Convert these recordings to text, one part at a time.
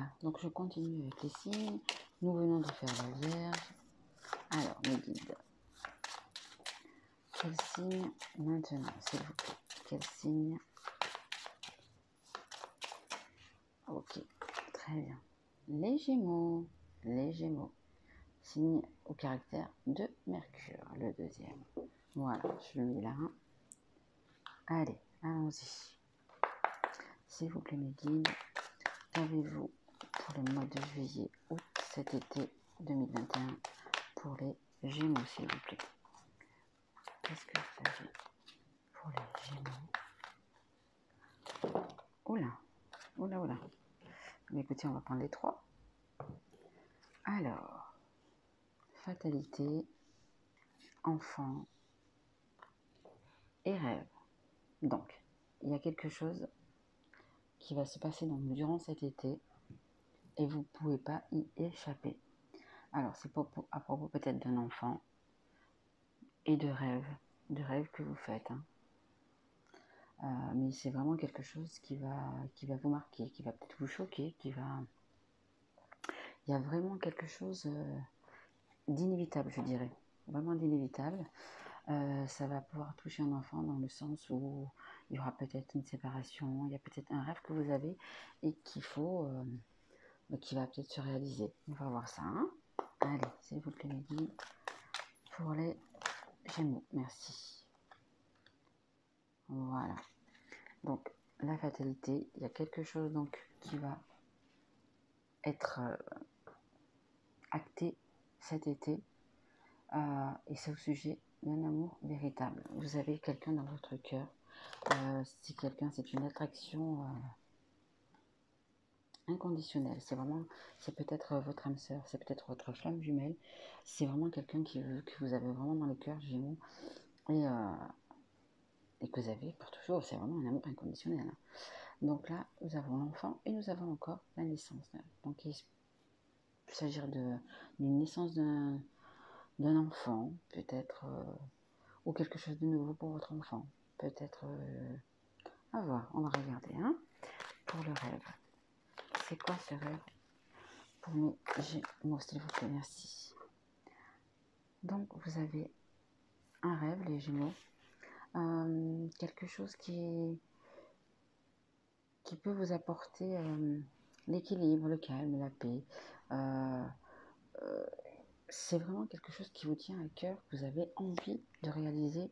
Voilà, donc je continue avec les signes. Nous venons de faire la Vierge. Alors, mes guides. Quel signe maintenant, s'il vous plaît? Quel signe? Ok, très bien. Les Gémeaux. Les Gémeaux. Signe au caractère de Mercure, le deuxième. Voilà, je le mets là. Allez, allons-y. S'il vous plaît, mes guides, qu'avez-vous pour le mois de juillet, août, cet été 2021 pour les Gémeaux, s'il vous plaît? Qu'est-ce que vous avez pour les Gémeaux? Oula, oula, oula. Mais écoutez, on va prendre les trois. Alors, fatalité, enfant et rêve. Donc, il y a quelque chose qui va se passer donc, durant cet été et vous ne pouvez pas y échapper. Alors, c'est à propos peut-être d'un enfant et de rêves que vous faites. Mais c'est vraiment quelque chose qui va vous marquer, qui va peut-être vous choquer, Il y a vraiment quelque chose d'inévitable, je dirais. Vraiment d'inévitable. Ça va pouvoir toucher un enfant dans le sens où il y aura peut-être une séparation, il y a peut-être un rêve que vous avez et qui va peut-être se réaliser. On va voir ça. Allez, s'il vous plaît, mes guides, pour les Gémeaux. Merci. Voilà. Donc, la fatalité, il y a quelque chose donc qui va être acté cet été et c'est au sujet d'un amour véritable. Vous avez quelqu'un dans votre cœur. C'est une attraction inconditionnelle. C'est peut-être votre âme sœur, c'est peut-être votre flamme jumelle. C'est vraiment quelqu'un que vous avez vraiment dans le cœur, Gémeaux, et que vous avez pour toujours. C'est vraiment un amour inconditionnel. Donc là, nous avons l'enfant et nous avons encore la naissance. Donc il peut s'agir d'une naissance d'un enfant, peut-être, ou quelque chose de nouveau pour votre enfant. Peut-être, à voir, on va regarder. Pour le rêve. C'est quoi ce rêve pour nous Gémeaux, s'il vous plaît, merci. Donc, vous avez un rêve, les Gémeaux, quelque chose qui peut vous apporter l'équilibre, le calme, la paix. C'est vraiment quelque chose qui vous tient à cœur, que vous avez envie de réaliser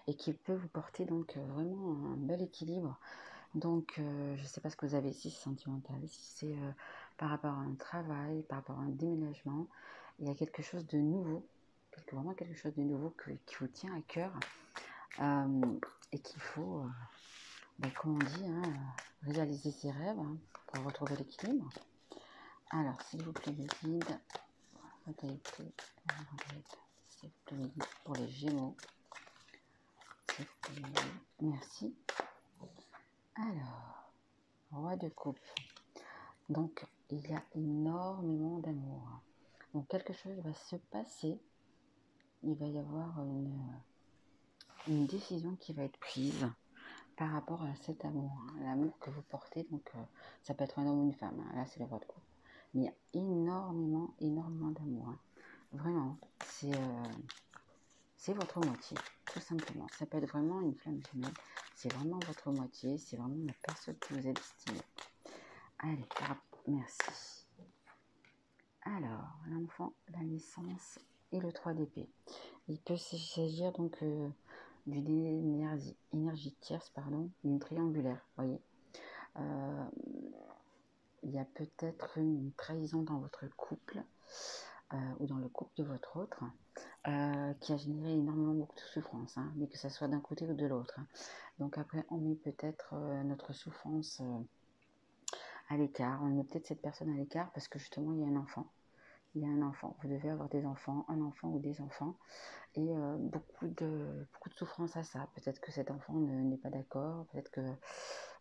et qui peut vous porter donc vraiment un bel équilibre. Donc, je ne sais pas ce que vous avez ici, c'est sentimental, si c'est par rapport à un travail, par rapport à un déménagement, il y a quelque chose de nouveau, vraiment quelque chose de nouveau qui vous tient à cœur et qu'il faut, comme on dit, réaliser ses rêves pour retrouver l'équilibre. Alors, s'il vous plaît, mes guides, s'il vous plaît, mes guides, pour les Gémeaux, s'il vous plaît, mes guides, merci. Alors, roi de coupe. Donc, il y a énormément d'amour. Donc, quelque chose va se passer. Il va y avoir une décision qui va être prise par rapport à cet amour. L'amour que vous portez. Donc, ça peut être un homme ou une femme. Là, c'est le roi de coupe. Mais il y a énormément, énormément d'amour. Vraiment, c'est votre moitié, tout simplement. Ça peut être vraiment une flamme jumelle. C'est vraiment votre moitié. C'est vraiment la personne qui vous est destinée. Allez, merci. Alors, l'enfant, la naissance et le 3 d'épée. Il peut s'agir donc d'une énergie tierce, d'une triangulaire, voyez. Il y a peut-être une trahison dans votre couple ou dans le couple de votre autre qui a généré énormément beaucoup de souffrance, mais que ça soit d'un côté ou de l'autre. Donc après, on met peut-être notre souffrance à l'écart. On met peut-être cette personne à l'écart parce que justement, il y a un enfant. Il y a un enfant, vous devez avoir des enfants, un enfant ou des enfants, et beaucoup de souffrance à ça. Peut-être que cet enfant n'est pas d'accord, peut-être que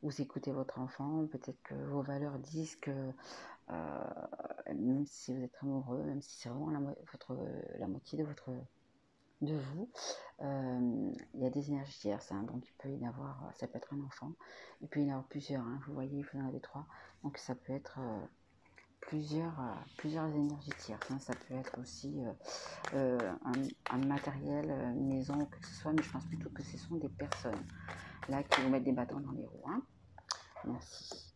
vous écoutez votre enfant, peut-être que vos valeurs disent que même si vous êtes amoureux, même si c'est vraiment la moitié de votre de vous. Il y a des énergies tierces, hein, donc il peut y en avoir, ça peut être un enfant, il peut y en avoir plusieurs, hein, vous voyez, vous en avez 3, donc ça peut être plusieurs énergies tierces, hein, ça peut être aussi un matériel, une maison, que ce soit, mais je pense plutôt que ce sont des personnes, là, qui vous mettent des bâtons dans les roues, hein. Merci.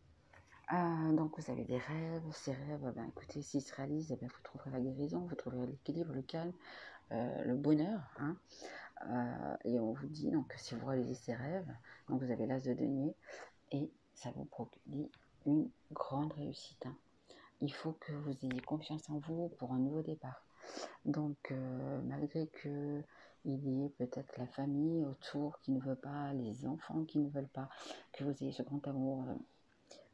Donc vous avez des rêves, ces rêves, ben, écoutez, s'ils se réalisent, eh bien, vous trouverez la guérison, vous trouverez l'équilibre, le calme, le bonheur, hein. Et on vous dit donc que si vous réalisez ces rêves, donc vous avez l'as de denier et ça vous procure une grande réussite, hein. Il faut que vous ayez confiance en vous pour un nouveau départ. Donc malgré que il y ait peut-être la famille autour qui ne veut pas, les enfants qui ne veulent pas, que vous ayez ce grand amour,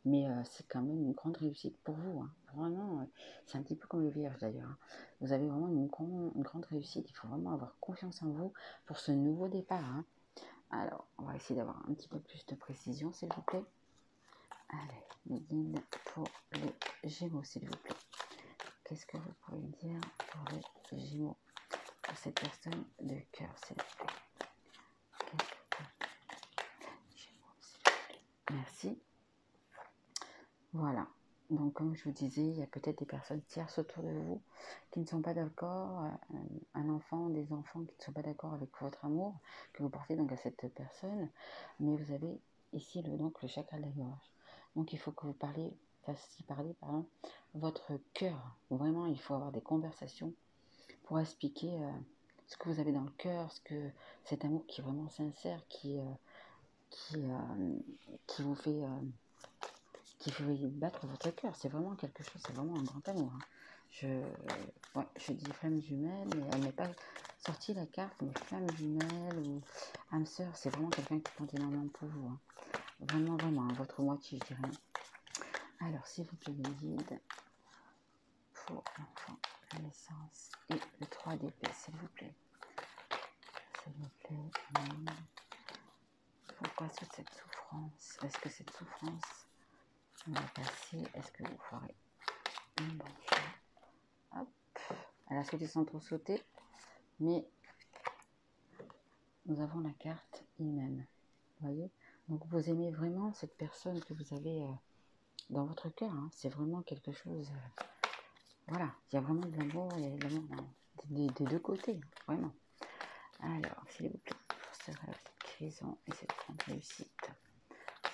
mais c'est quand même une grande réussite pour vous, hein. Vraiment, c'est un petit peu comme le vierge d'ailleurs, hein. Vous avez vraiment une grande réussite. Il faut vraiment avoir confiance en vous pour ce nouveau départ, hein. Alors, on va essayer d'avoir un petit peu plus de précision, s'il vous plaît. Allez, les guides pour les Gémeaux, s'il vous plaît. Qu'est-ce que vous pouvez dire pour les Gémeaux, pour cette personne de cœur, s'il vous plaît? Gémeaux, s'il vous plaît. Merci. Voilà. Donc, comme je vous disais, il y a peut-être des personnes tierces autour de vous qui ne sont pas d'accord, un enfant, des enfants qui ne sont pas d'accord avec votre amour que vous portez donc à cette personne, mais vous avez ici le chakra de la gorge. Donc, il faut que vous fassiez parler, votre cœur. Vraiment, il faut avoir des conversations pour expliquer ce que vous avez dans le cœur, cet amour qui est vraiment sincère, qui, qui vous fait battre votre cœur. C'est vraiment quelque chose, c'est vraiment un grand amour, hein. Je dis flamme jumelle, mais elle n'est pas sortie la carte, mais flamme jumelle ou âme sœur, c'est vraiment quelqu'un qui compte énormément pour vous, hein. Vraiment, vraiment, hein, votre moitié, je dirais. Alors, s'il vous plaît, les guides, pour l'enfant, la naissance et le 3 d'épée, s'il vous plaît. S'il vous plaît. Pourquoi toute cette souffrance? Est-ce que cette souffrance va passer? Est-ce que vous ferez une bonne chose? Hop. Elle a sauté sans trop sauter, mais nous avons la carte humaine. Vous voyez? Donc vous aimez vraiment cette personne que vous avez dans votre cœur, hein. C'est vraiment quelque chose. Voilà, il y a vraiment de l'amour, il y a de l'amour des deux côtés, vraiment. Alors, s'il vous plaît, pour ce rêve, cette guérison et cette grande réussite,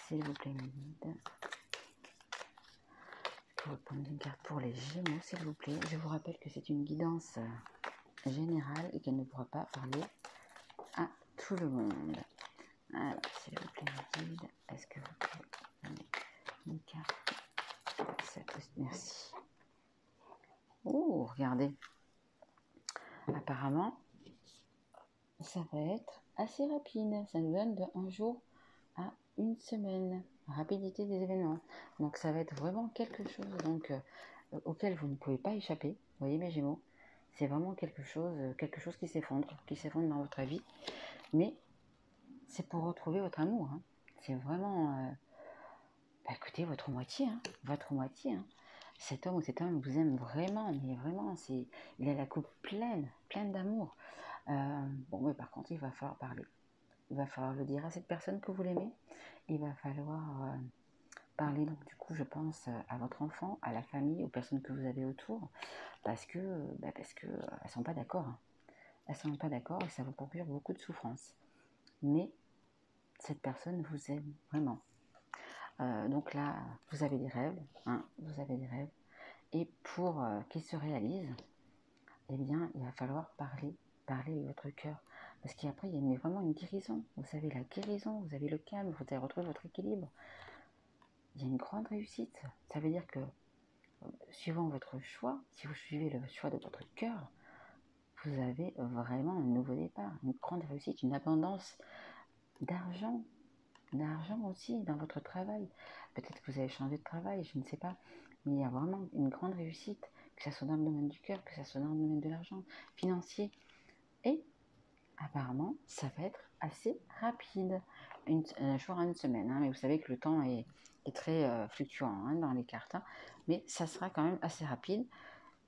s'il vous plaît, mes guides, je vais prendre une carte pour les Gémeaux, s'il vous plaît. Je vous rappelle que c'est une guidance générale et qu'elle ne pourra pas parler à tout le monde. Alors, s'il vous plaît, mes guides, est-ce que vous pouvez donner une carte? Merci. Oh, regardez. Apparemment, ça va être assez rapide. Ça nous donne de 1 jour à 1 semaine. Rapidité des événements. Donc, ça va être vraiment quelque chose auquel vous ne pouvez pas échapper. Vous voyez, mes Gémeaux, c'est vraiment quelque chose qui s'effondre dans votre vie. Mais c'est pour retrouver votre amour, hein. C'est vraiment, écoutez, votre moitié, hein. Votre moitié, hein. Cet homme ou cette femme vous aime vraiment, mais vraiment, il a la coupe pleine d'amour. Bon, mais par contre, il va falloir parler. Il va falloir le dire à cette personne que vous l'aimez. Il va falloir parler, donc du coup, je pense à votre enfant, à la famille, aux personnes que vous avez autour, parce que elles sont pas d'accord, hein. Elles sont pas d'accord et ça vous procure beaucoup de souffrance. Mais cette personne vous aime vraiment. Donc là, vous avez des rêves, hein, vous avez des rêves. Et pour qu'ils se réalisent, eh bien, il va falloir parler de votre cœur. Parce qu'après, il y a vraiment une guérison. Vous avez la guérison, vous avez le calme, vous allez retrouver votre équilibre. Il y a une grande réussite. Ça veut dire que, suivant votre choix, si vous suivez le choix de votre cœur, vous avez vraiment un nouveau départ, une grande réussite, une abondance d'argent aussi dans votre travail. Peut-être que vous avez changé de travail, je ne sais pas. Mais il y a vraiment une grande réussite, que ce soit dans le domaine du cœur, que ce soit dans le domaine de l'argent, financier. Et apparemment, ça va être assez rapide. Un jour à 1 semaine, hein, mais vous savez que le temps est très fluctuant, hein, dans les cartes. Hein, mais ça sera quand même assez rapide.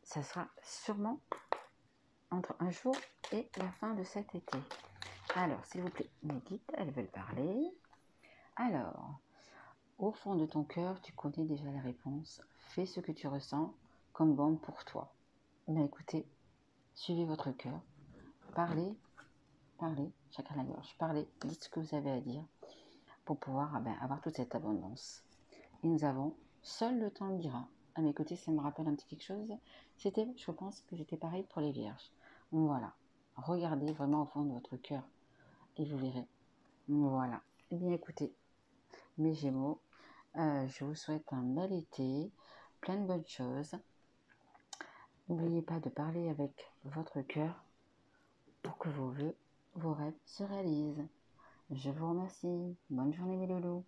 Ça sera sûrement entre un jour et la fin de cet été. Alors, s'il vous plaît, mes guides, elles veulent parler. Alors, au fond de ton cœur, tu connais déjà la réponse. Fais ce que tu ressens comme bon pour toi. Mais écoutez, suivez votre cœur. Parlez, chacun la gorge. Parlez, dites ce que vous avez à dire pour pouvoir avoir toute cette abondance. Et nous avons seul le temps le dira. À mes côtés, ça me rappelle un petit quelque chose. Je pense que c'était pareil pour les vierges. Voilà. Regardez vraiment au fond de votre cœur et vous verrez. Voilà. Eh bien, écoutez, mes Gémeaux, je vous souhaite un bel été, plein de bonnes choses. N'oubliez pas de parler avec votre cœur pour que vos vœux, vos rêves se réalisent. Je vous remercie. Bonne journée mes loulous.